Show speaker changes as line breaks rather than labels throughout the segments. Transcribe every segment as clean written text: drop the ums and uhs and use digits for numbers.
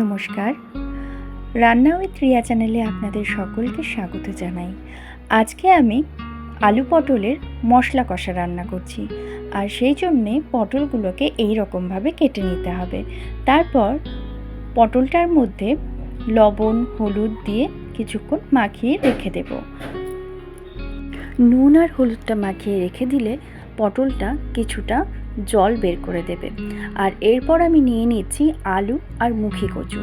নমস্কার। রান্না উইথ রিয়া চ্যানেলে আপনাদের সকলকে স্বাগত জানাই। আজকে আমি আলু পটলের মশলা কষা রান্না করছি, আর সেই জন্যে পটলগুলোকে এই রকমভাবে কেটে নিতে হবে। তারপর পটলটার মধ্যে লবণ হলুদ দিয়ে কিছুক্ষণ মাখিয়ে রেখে দেব। নুন আর হলুদটা মাখিয়ে রেখে দিলে পটলটা কিছুটা জল বের করে দেবে। আর এরপর আমি নিয়ে নিচ্ছি আলু আর মুখি কচু।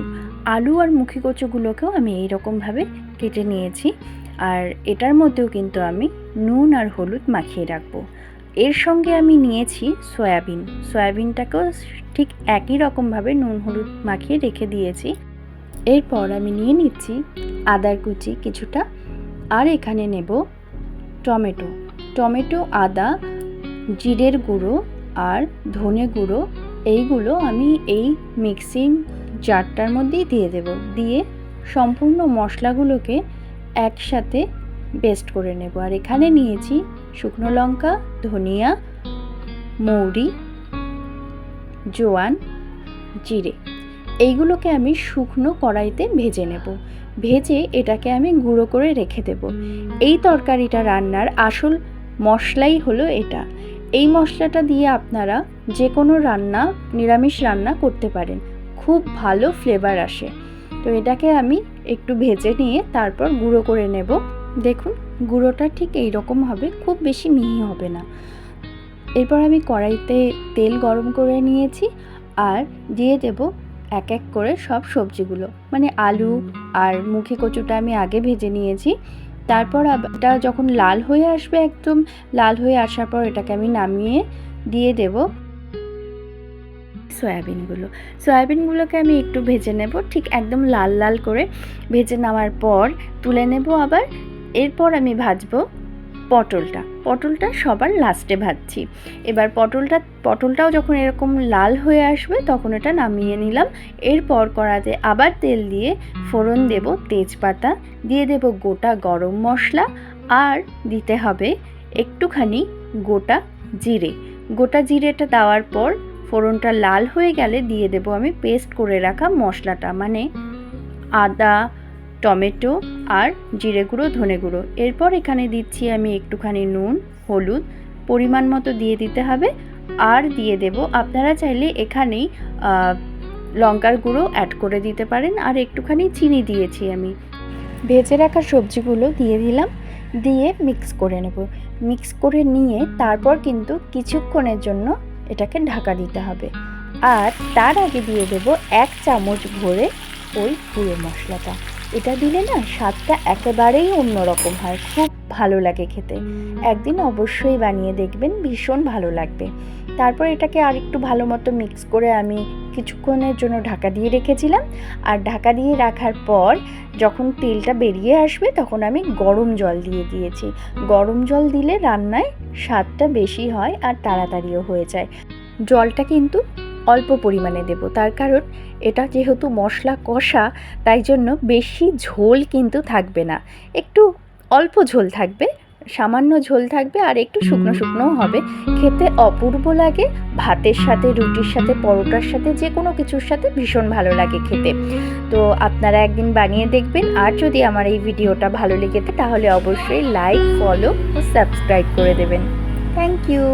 আলু আর মুখি কচুগুলোকেও আমি এইরকমভাবে কেটে নিয়েছি, আর এটার মধ্যেও কিন্তু আমি নুন আর হলুদ মাখিয়ে রাখবো। এর সঙ্গে আমি নিয়েছি সয়াবিনটাকেও ঠিক একই রকমভাবে নুন হলুদ মাখিয়ে রেখে দিয়েছি। এরপর আমি নিয়ে নিচ্ছি আদার কুচি কিছুটা, আর এখানে নেব টমেটো, আদা, জিরের গুঁড়ো আর ধনে গুঁড়ো, এইগুলো আমি এই মিক্সিং জারটার মধ্যেই দিয়ে দেব। দিয়ে সম্পূর্ণ মশলাগুলোকে একসাথে পেস্ট করে নেব। আর এখানে নিয়েছি শুকনো লঙ্কা, ধনিয়া, মৌরি, জোয়ান, জিরে। এইগুলোকে আমি শুকনো কড়াইতে ভেজে নেব। ভেজে এটাকে আমি গুঁড়ো করে রেখে দেব। এই তরকারিটা রান্নার আসল মশলাই হলো এটা। এই মশলাটা দিয়ে আপনারা যে কোনো রান্না, নিরামিষ রান্না করতে পারেন, খুব ভালো ফ্লেভার আসে। তো এটাকে আমি একটু ভেজে নিয়ে তারপর গুঁড়ো করে নেব। দেখুন গুঁড়োটা ঠিক এই রকম হবে, খুব বেশি মিহি হবে না। এরপর আমি কড়াইতে তেল গরম করে নিয়েছি, আর দিয়ে দেব এক এক করে সব সবজিগুলো। মানে আলু আর মুখি কচুটা আমি আগে ভেজে নিয়েছি। তারপর এটা যখন লাল হয়ে আসবে, একদম লাল হয়ে আসার পর এটাকে আমি নামিয়ে দিয়ে দেব সয়াবিনগুলোকে আমি একটু ভেজে নেব, ঠিক একদম লাল লাল করে ভেজে নেওয়ার পর তুলে নেব আবার। এরপর আমি ভাজবো পটলটা সবার লাস্টে ভাজছি। এবার পটলটাও যখন এরকম লাল হয়ে আসবে তখন এটা নামিয়ে নিলাম। এরপর কড়াতে আবার তেল দিয়ে ফোড়ন দেব তেজপাতা, দিয়ে দেব গোটা গরম মশলা, আর দিতে হবে একটুখানি গোটা জিরেটা দেওয়ার পর ফোড়নটা লাল হয়ে গেলে দিয়ে দেব আমি পেস্ট করে রাখা মশলাটা, মানে আদা, টমেটো আর জিরে গুঁড়ো, ধনে গুঁড়ো। এরপর এখানে দিচ্ছি আমি একটুখানি নুন হলুদ পরিমাণ মতো দিয়ে দিতে হবে। আর দিয়ে দেব, আপনারা চাইলে এখানেই লঙ্কার গুঁড়ো অ্যাড করে দিতে পারেন। আর একটুখানি চিনি দিয়েছি আমি। ভেজে রাখা সবজিগুলো দিয়ে দিলাম, দিয়ে মিক্স করে নেব। মিক্স করে নিয়ে তারপর কিন্তু কিছুক্ষণের জন্য এটাকে ঢাকা দিতে হবে। আর তার আগে দিয়ে দেব 1 চামচ ভরে ওই গুঁড়ো মশলাটা। এটা দিলে না স্বাদটা একেবারেই অন্যরকম হয়, খুব ভালো লাগে খেতে। একদিন অবশ্যই বানিয়ে দেখবেন, ভীষণ ভালো লাগবে। তারপর এটাকে আর একটু ভালো মতো মিক্স করে আমি কিছুক্ষণের জন্য ঢাকা দিয়ে রেখেছিলাম। আর ঢাকা দিয়ে রাখার পর যখন তেলটা বেরিয়ে আসবে তখন আমি গরম জল দিয়ে দিয়েছি। গরম জল দিলে রান্নায় স্বাদটা বেশি হয় আর তাড়াতাড়িও হয়ে যায়। জলটা কিন্তু অল্প পরিমাণে দেব, তার কারণ এটা যেহেতু মশলা কষা, তাই জন্য বেশি ঝোল কিন্তু থাকবে না, একটু অল্প ঝোল থাকবে, সামান্য ঝোল থাকবে, আর একটু শুকনো শুকনোও হবে। খেতে অপূর্ব লাগে, ভাতের সাথে, রুটির সাথে, পরোটার সাথে, যে কোনো কিছুর সাথে ভীষণ ভালো লাগে খেতে। তো আপনারা একদিন বানিয়ে দেখবেন। আর যদি আমার এই ভিডিওটা ভালো লেগে থাকে তাহলে অবশ্যই লাইক, ফলো ও সাবস্ক্রাইব করে দেবেন। Thank you.